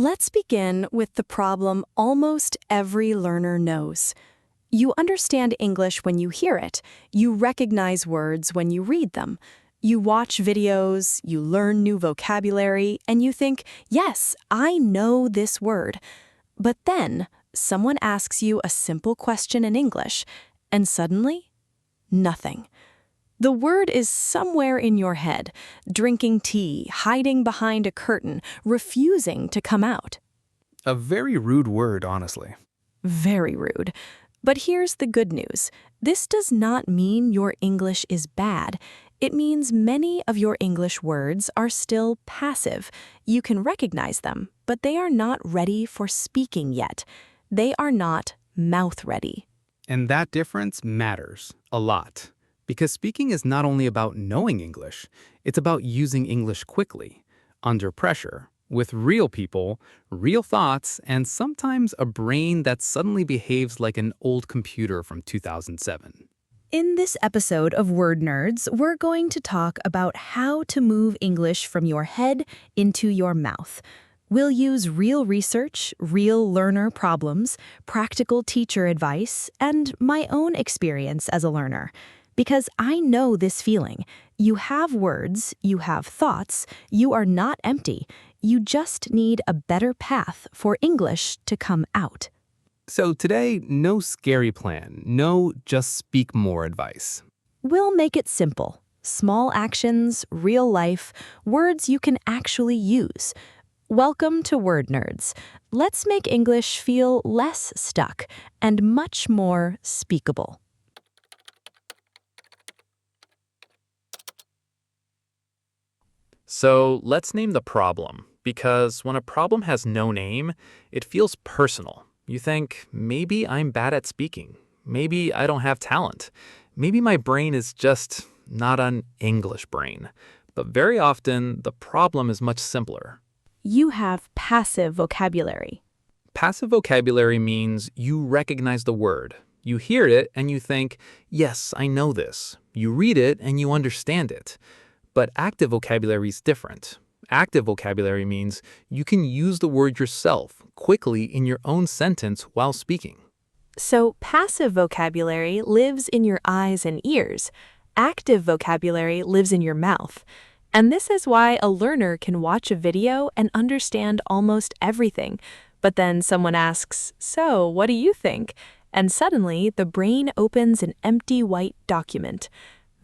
Let's begin with the problem almost every learner knows. You understand English when you hear it. You recognize words when you read them. You watch videos, you learn new vocabulary, and you think, yes, I know this word. But then, someone asks you a simple question in English, and suddenly, nothing. The word is somewhere in your head, drinking tea, hiding behind a curtain, refusing to come out. A very rude word, honestly. Very rude. But here's the good news. This does not mean your English is bad. It means many of your English words are still passive. You can recognize them, but they are not ready for speaking yet. They are not mouth ready. And that difference matters a lot. Because speaking is not only about knowing English, it's about using English quickly, under pressure, with real people, real thoughts, and sometimes a brain that suddenly behaves like an old computer from 2007. In this episode of Word Nerds, we're going to talk about how to move English from your head into your mouth. We'll use real research, real learner problems, practical teacher advice, and my own experience as a learner. Because I know this feeling. You have words, you have thoughts, you are not empty. You just need a better path for English to come out. So today, no scary plan, no just speak more advice. We'll make it simple. Small actions, real life, words you can actually use. Welcome to Word Nerds. Let's make English feel less stuck and much more speakable. So let's name the problem, because when a problem has no name, it feels personal. You think, maybe I'm bad at speaking. Maybe I don't have talent. Maybe my brain is just not an English brain. But very often, the problem is much simpler. You have passive vocabulary. Passive vocabulary means you recognize the word. You hear it and you think, yes, I know this. You read it and you understand it. But active vocabulary is different. Active vocabulary means you can use the word yourself quickly in your own sentence while speaking. So passive vocabulary lives in your eyes and ears. Active vocabulary lives in your mouth. And this is why a learner can watch a video and understand almost everything. But then someone asks, so what do you think? And suddenly the brain opens an empty white document.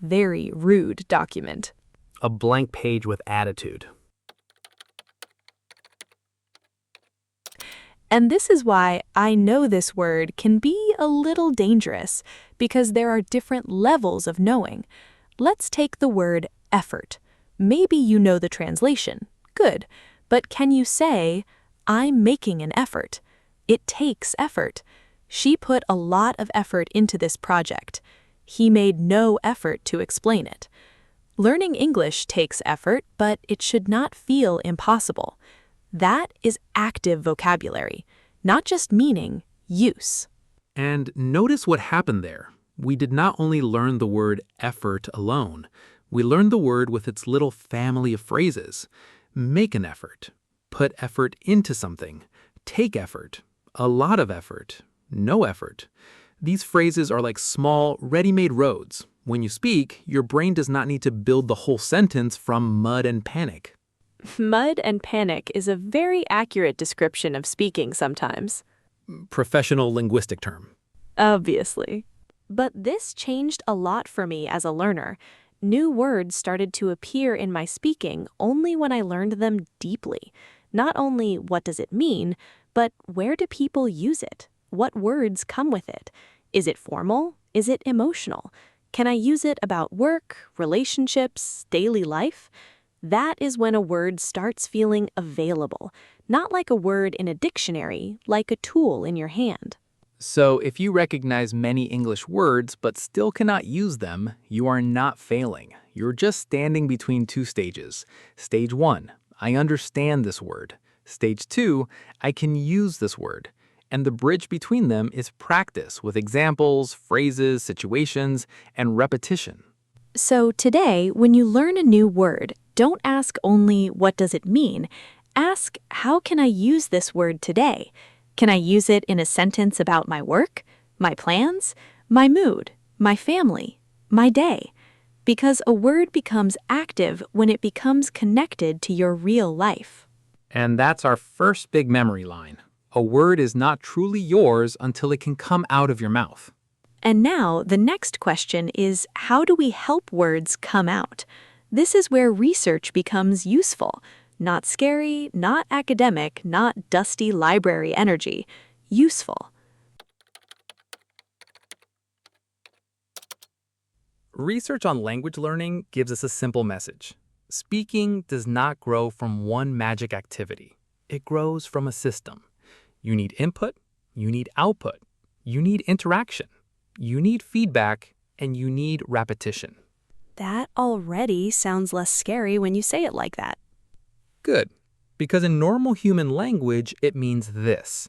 Very rude document. A blank page with attitude. And this is why I know this word can be a little dangerous, because there are different levels of knowing. Let's take the word effort. Maybe you know the translation. Good. But can you say, I'm making an effort? It takes effort. She put a lot of effort into this project. He made no effort to explain it. Learning English takes effort, but it should not feel impossible. That is active vocabulary, not just meaning, use. And notice what happened there. We did not only learn the word effort alone. We learned the word with its little family of phrases. Make an effort. Put effort into something. Take effort. A lot of effort. No effort. These phrases are like small, ready-made roads. When you speak, your brain does not need to build the whole sentence from mud and panic. Mud and panic is a very accurate description of speaking sometimes. Professional linguistic term. Obviously. But this changed a lot for me as a learner. New words started to appear in my speaking only when I learned them deeply. Not only what does it mean, but where do people use it? What words come with it? Is it formal? Is it emotional? Can I use it about work, relationships, daily life? That is when a word starts feeling available, not like a word in a dictionary, like a tool in your hand. So if you recognize many English words but still cannot use them, you are not failing. You're just standing between two stages. Stage 1, I understand this word. Stage 2, I can use this word. And the bridge between them is practice with examples, phrases, situations, and repetition. So today, when you learn a new word, don't ask only what does it mean. Ask, how can I use this word today? Can I use it in a sentence about my work, my plans, my mood, my family, my day? Because a word becomes active when it becomes connected to your real life. And that's our first big memory line. A word is not truly yours until it can come out of your mouth. And now, the next question is, how do we help words come out? This is where research becomes useful. Not scary, not academic, not dusty library energy. Useful. Research on language learning gives us a simple message. Speaking does not grow from one magic activity. It grows from a system. You need input, you need output, you need interaction, you need feedback, and you need repetition. That already sounds less scary when you say it like that. Good, because in normal human language, it means this.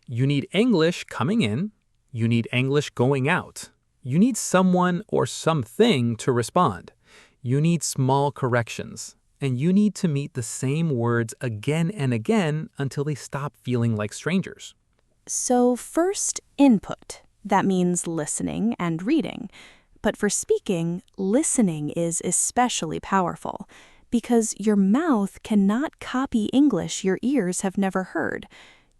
You need English coming in, you need English going out. You need someone or something to respond. You need small corrections, and you need to meet the same words again and again until they stop feeling like strangers. So first, input. That means listening and reading. But for speaking, listening is especially powerful because your mouth cannot copy English your ears have never heard.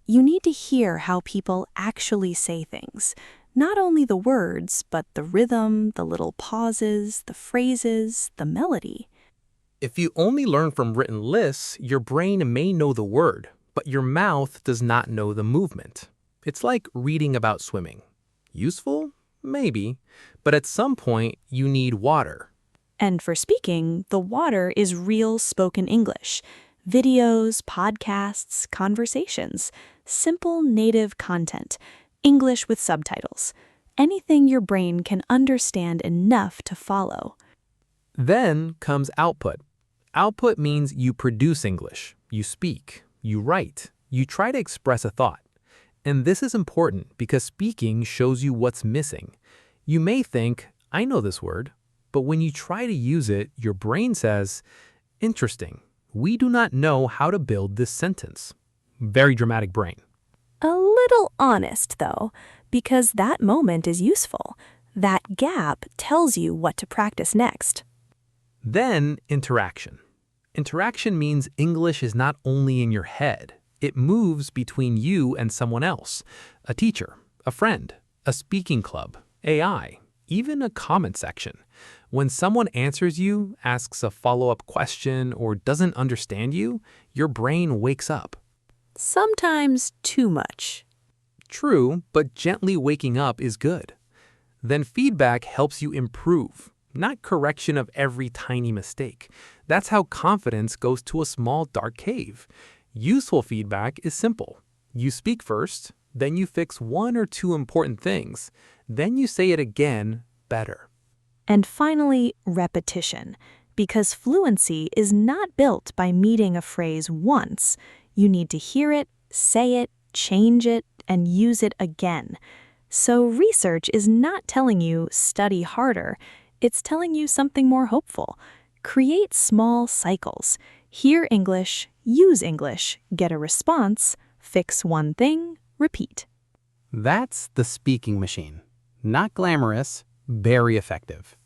You need to hear how people actually say things. Not only the words, but the rhythm, the little pauses, the phrases, the melody. If you only learn from written lists, your brain may know the word, but your mouth does not know the movement. It's like reading about swimming. Useful? Maybe. But at some point, you need water. And for speaking, the water is real spoken English. Videos, podcasts, conversations. Simple native content. English with subtitles. Anything your brain can understand enough to follow. Then comes output. Output means you produce English, you speak, you write, you try to express a thought. And this is important because speaking shows you what's missing. You may think, I know this word, but when you try to use it, your brain says, interesting, we do not know how to build this sentence. Very dramatic brain. A little honest, though, because that moment is useful. That gap tells you what to practice next. Then, interaction. Interaction means English is not only in your head. It moves between you and someone else, a teacher, a friend, a speaking club, AI, even a comment section. When someone answers you, asks a follow-up question, or doesn't understand you, your brain wakes up. Sometimes too much. True, but gently waking up is good. Then feedback helps you improve, not correction of every tiny mistake. That's how confidence goes to a small dark cave. Useful feedback is simple. You speak first, then you fix one or two important things, then you say it again better. And finally, repetition. Because fluency is not built by meeting a phrase once. You need to hear it, say it, change it, and use it again. So research is not telling you study harder. It's telling you something more hopeful. Create small cycles. Hear English, use English, get a response, fix one thing, repeat. That's the speaking machine. Not glamorous, very effective.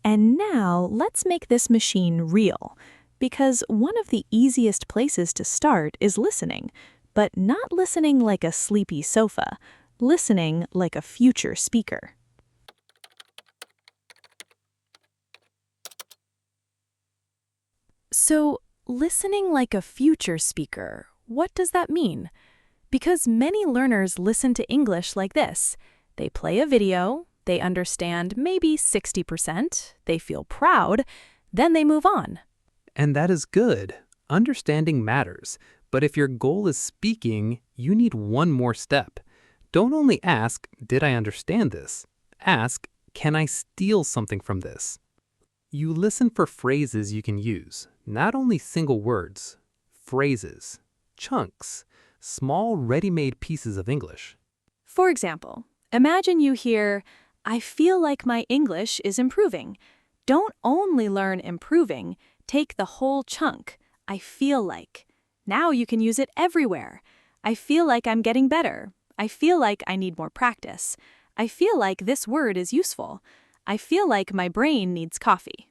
And now let's make this machine real. Because one of the easiest places to start is listening, but not listening like a sleepy sofa, listening like a future speaker. So, listening like a future speaker, what does that mean? Because many learners listen to English like this. They play a video, they understand maybe 60%, they feel proud, then they move on. And that is good. Understanding matters. But if your goal is speaking, you need one more step. Don't only ask, did I understand this? Ask, can I steal something from this? You listen for phrases you can use, not only single words, phrases, chunks, small ready-made pieces of English. For example, imagine you hear, I feel like my English is improving. Don't only learn improving, take the whole chunk, I feel like. Now you can use it everywhere. I feel like I'm getting better. I feel like I need more practice. I feel like this word is useful. I feel like my brain needs coffee.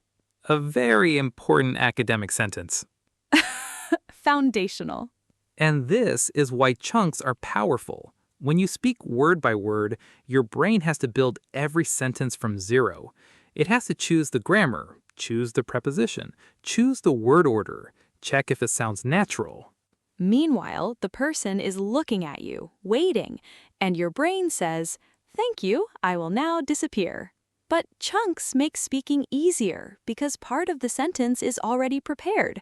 A very important academic sentence. Foundational. And this is why chunks are powerful. When you speak word by word, your brain has to build every sentence from zero. It has to choose the grammar, choose the preposition, choose the word order, check if it sounds natural. Meanwhile, the person is looking at you, waiting, and your brain says, "Thank you, I will now disappear." But chunks make speaking easier because part of the sentence is already prepared.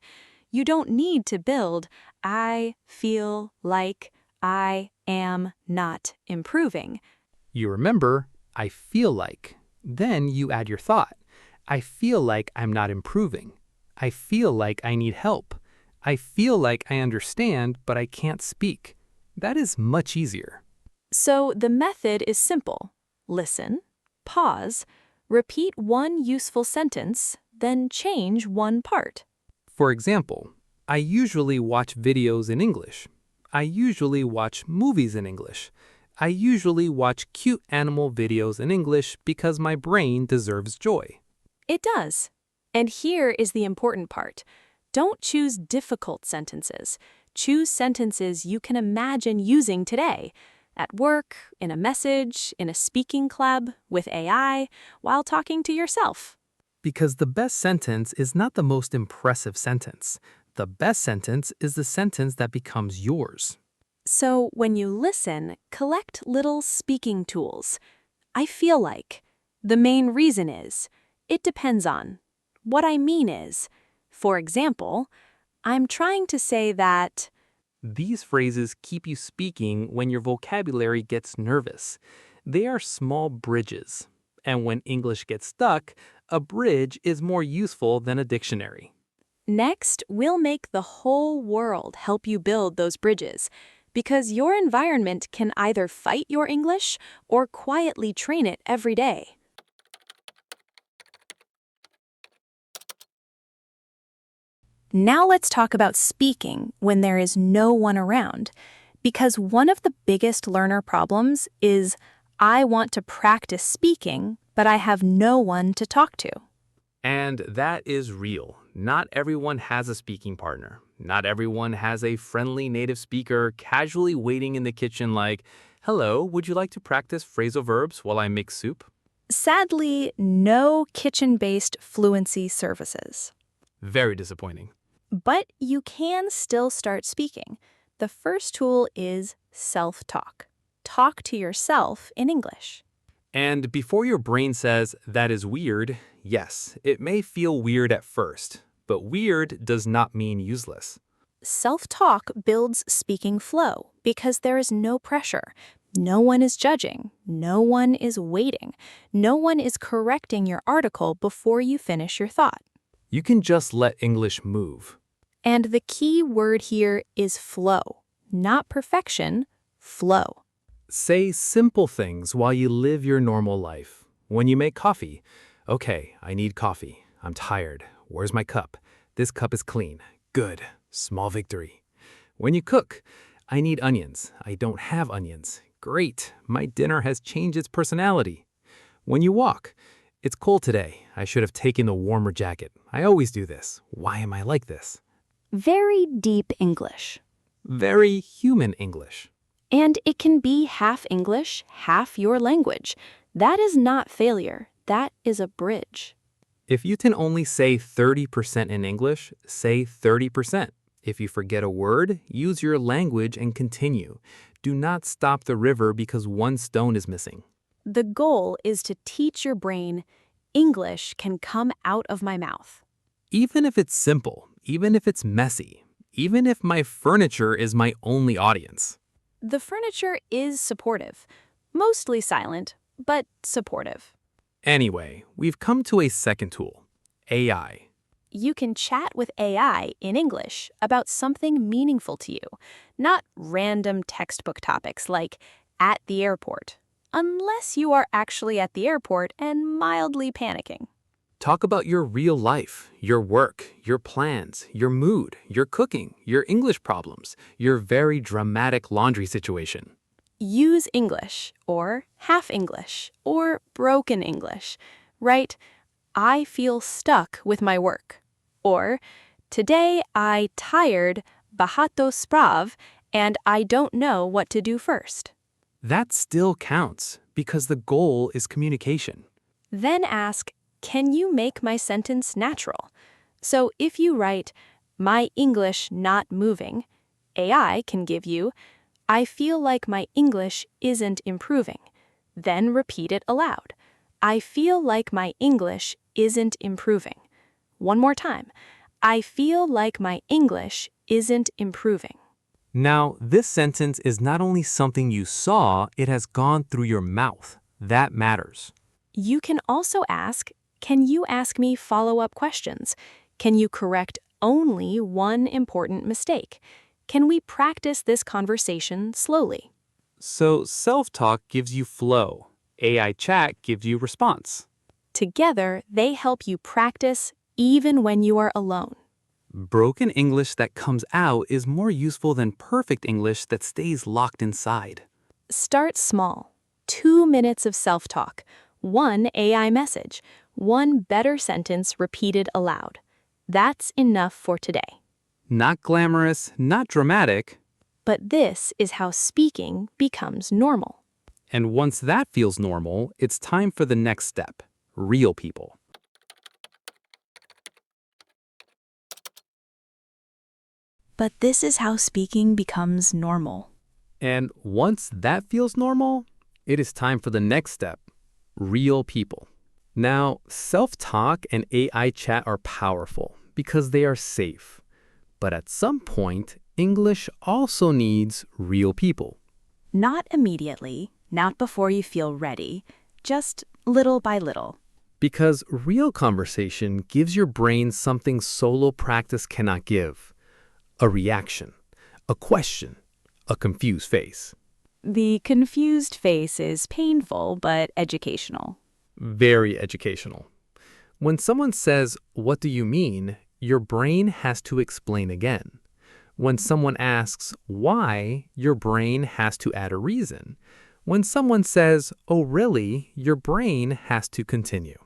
You don't need to build, "I feel like I am not improving." You remember, I feel like. Then you add your thought. I feel like I'm not improving. I feel like I need help. I feel like I understand, but I can't speak. That is much easier. So the method is simple. Listen, pause, repeat one useful sentence, then change one part. For example, I usually watch videos in English. I usually watch movies in English. I usually watch cute animal videos in English because my brain deserves joy. It does. And here is the important part. Don't choose difficult sentences. Choose sentences you can imagine using today. At work, in a message, in a speaking club, with AI, while talking to yourself. Because the best sentence is not the most impressive sentence. The best sentence is the sentence that becomes yours. So when you listen, collect little speaking tools. I feel like. The main reason is. It depends on. What I mean is. For example, I'm trying to say that. These phrases keep you speaking when your vocabulary gets nervous. They are small bridges. And when English gets stuck, a bridge is more useful than a dictionary. Next, we'll make the whole world help you build those bridges, because your environment can either fight your English or quietly train it every day. Now let's talk about speaking when there is no one around, because one of the biggest learner problems is I want to practice speaking, but I have no one to talk to. And that is real. Not everyone has a speaking partner. Not everyone has a friendly native speaker casually waiting in the kitchen like, "Hello, would you like to practice phrasal verbs while I make soup?" Sadly, no kitchen-based fluency services. Very disappointing. But you can still start speaking. The first tool is self-talk. Talk to yourself in English. And before your brain says, "That is weird," yes, it may feel weird at first, but weird does not mean useless. Self-talk builds speaking flow because there is no pressure. No one is judging. No one is waiting. No one is correcting your article before you finish your thought. You can just let English move. And the key word here is flow. Not perfection, flow. Say simple things while you live your normal life. When you make coffee, "Okay, I need coffee. I'm tired. Where's my cup? This cup is clean. Good. Small victory." When you cook, "I need onions. I don't have onions. Great. My dinner has changed its personality." When you walk, "It's cold today. I should have taken the warmer jacket. I always do this. Why am I like this?" Very deep English. Very human English. And it can be half English, half your language. That is not failure. That is a bridge. If you can only say 30% in English, say 30%. If you forget a word, use your language and continue. Do not stop the river because one stone is missing. The goal is to teach your brain, English can come out of my mouth. Even if it's simple, even if it's messy, even if my furniture is my only audience. The furniture is supportive, mostly silent, but supportive. Anyway, we've come to a second tool, AI. You can chat with AI in English about something meaningful to you, not random textbook topics like at the airport, unless you are actually at the airport and mildly panicking. Talk about your real life, your work, your plans, your mood, your cooking, your English problems, your very dramatic laundry situation. Use English, or half English, or broken English. Write, I feel stuck with my work. Or, today I tired, bahato sprav, and I don't know what to do first. That still counts because the goal is communication. Then ask, can you make my sentence natural? So if you write, my English not moving, AI can give you, I feel like my English isn't improving. Then repeat it aloud. I feel like my English isn't improving. One more time. I feel like my English isn't improving. Now, this sentence is not only something you saw, it has gone through your mouth. That matters. You can also ask, can you ask me follow-up questions? Can you correct only one important mistake? Can we practice this conversation slowly? So, self-talk gives you flow. AI chat gives you response. Together, they help you practice even when you are alone. Broken English that comes out is more useful than perfect English that stays locked inside. Start small. 2 minutes of self-talk, 1 AI message, 1 better sentence repeated aloud. That's enough for today. Not glamorous, not dramatic. But this is how speaking becomes normal. And once that feels normal, it's time for the next step. Real people. But this is how speaking becomes normal. And once that feels normal, it is time for the next step. Real people. Now, self-talk and AI chat are powerful because they are safe. But at some point, English also needs real people. Not immediately, not before you feel ready, just little by little. Because real conversation gives your brain something solo practice cannot give. A reaction, a question, a confused face. The confused face is painful but educational. Very educational. When someone says, "What do you mean?" your brain has to explain again. When someone asks, "Why?" your brain has to add a reason. When someone says, "Oh, really?" your brain has to continue.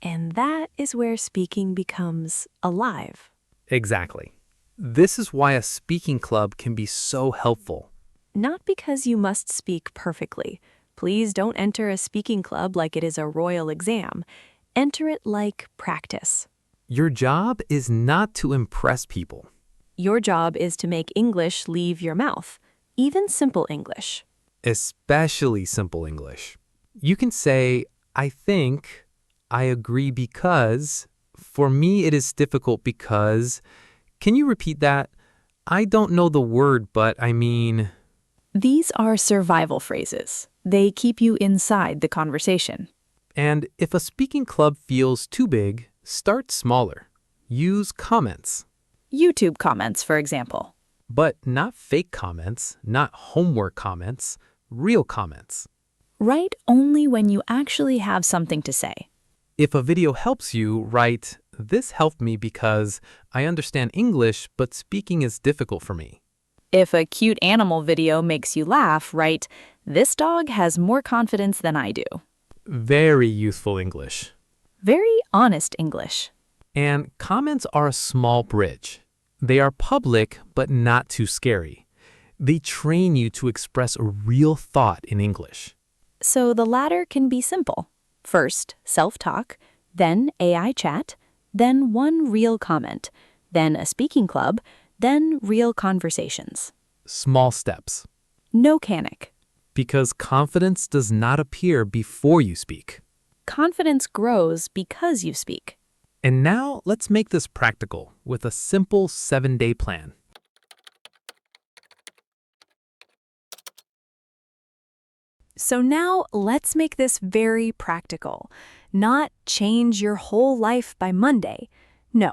And that is where speaking becomes alive. Exactly. This is why a speaking club can be so helpful. Not because you must speak perfectly. Please don't enter a speaking club like it is a royal exam. Enter it like practice. Your job is not to impress people. Your job is to make English leave your mouth, even simple English. Especially simple English. You can say, I think, I agree because, for me it is difficult because, can you repeat that? I don't know the word, but I mean... These are survival phrases. They keep you inside the conversation. And if a speaking club feels too big, start smaller. Use comments. YouTube comments, for example. But not fake comments, not homework comments, real comments. Write only when you actually have something to say. If a video helps you, write, "This helped me because I understand English, but speaking is difficult for me." If a cute animal video makes you laugh, write, this dog has more confidence than I do. Very useful English. Very honest English. And comments are a small bridge. They are public, but not too scary. They train you to express a real thought in English. So the latter can be simple. First, self-talk, then AI chat, then one real comment, then a speaking club, then real conversations. Small steps. No panic. Because confidence does not appear before you speak. Confidence grows because you speak. And now let's make this practical with a simple 7-day plan. So now let's make this very practical. Not change your whole life by Monday. No,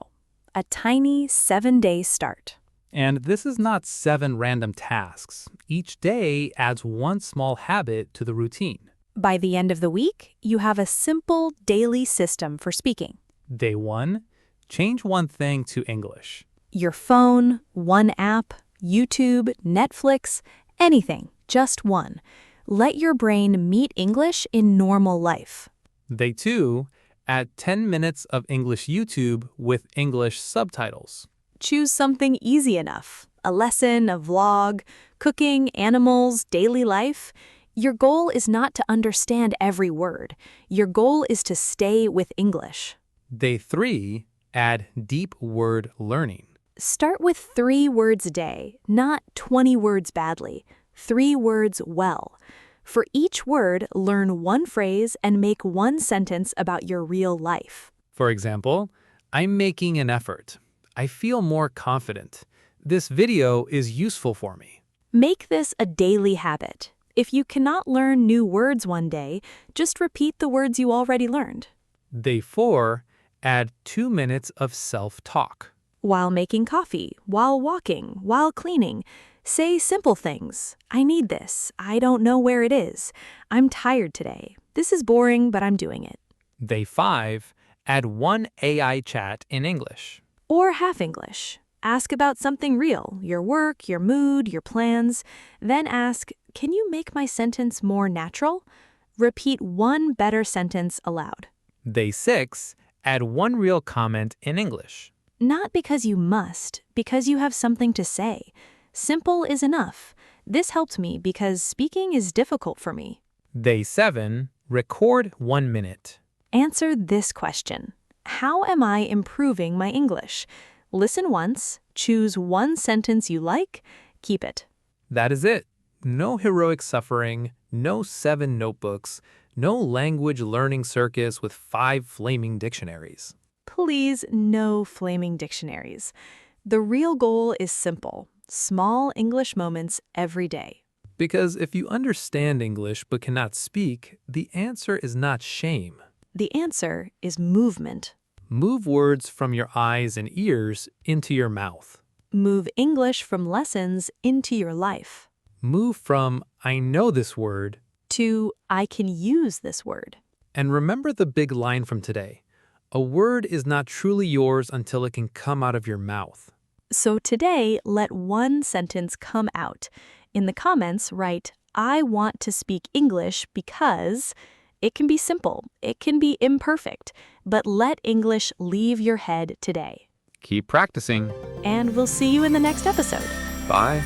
a tiny 7-day start. And this is not 7 random tasks. Each day adds one small habit to the routine. By the end of the week, you have a simple daily system for speaking. Day 1. Change one thing to English. Your phone, one app, YouTube, Netflix, anything, just one. Let your brain meet English in normal life. Day 2. Add 10 minutes of English YouTube with English subtitles. Choose something easy enough. A lesson, a vlog, cooking, animals, daily life. Your goal is not to understand every word. Your goal is to stay with English. Day 3. Add deep word learning. Start with 3 words a day, not 20 words badly. 3 words well. For each word, learn one phrase and make one sentence about your real life. For example, I'm making an effort. I feel more confident. This video is useful for me. Make this a daily habit. If you cannot learn new words one day, just repeat the words you already learned. Day 4. Add 2 minutes of self-talk. While making coffee, while walking, while cleaning, say simple things. I need this. I don't know where it is. I'm tired today. This is boring, but I'm doing it. Day 5. Add 1 AI chat in English. Or half English. Ask about something real, your work, your mood, your plans. Then ask, can you make my sentence more natural? Repeat one better sentence aloud. Day 6. Add 1 real comment in English. Not because you must, because you have something to say. Simple is enough. This helped me because speaking is difficult for me. Day 7. Record 1 minute. Answer this question. How am I improving my English? Listen once, choose one sentence you like, keep it. That is it. No heroic suffering, no 7 notebooks, no language learning circus with 5 flaming dictionaries. Please, no flaming dictionaries. The real goal is simple. Small English moments every day. Because if you understand English but cannot speak, the answer is not shame. The answer is movement. Move words from your eyes and ears into your mouth. Move English from lessons into your life. Move from I know this word To I can use this word. and remember the big line from today. A word is not truly yours until it can come out of your mouth. So today, let one sentence come out. In the comments, write, I want to speak English because... It can be simple, it can be imperfect, but let English leave your head today. Keep practicing. And we'll see you in the next episode. Bye.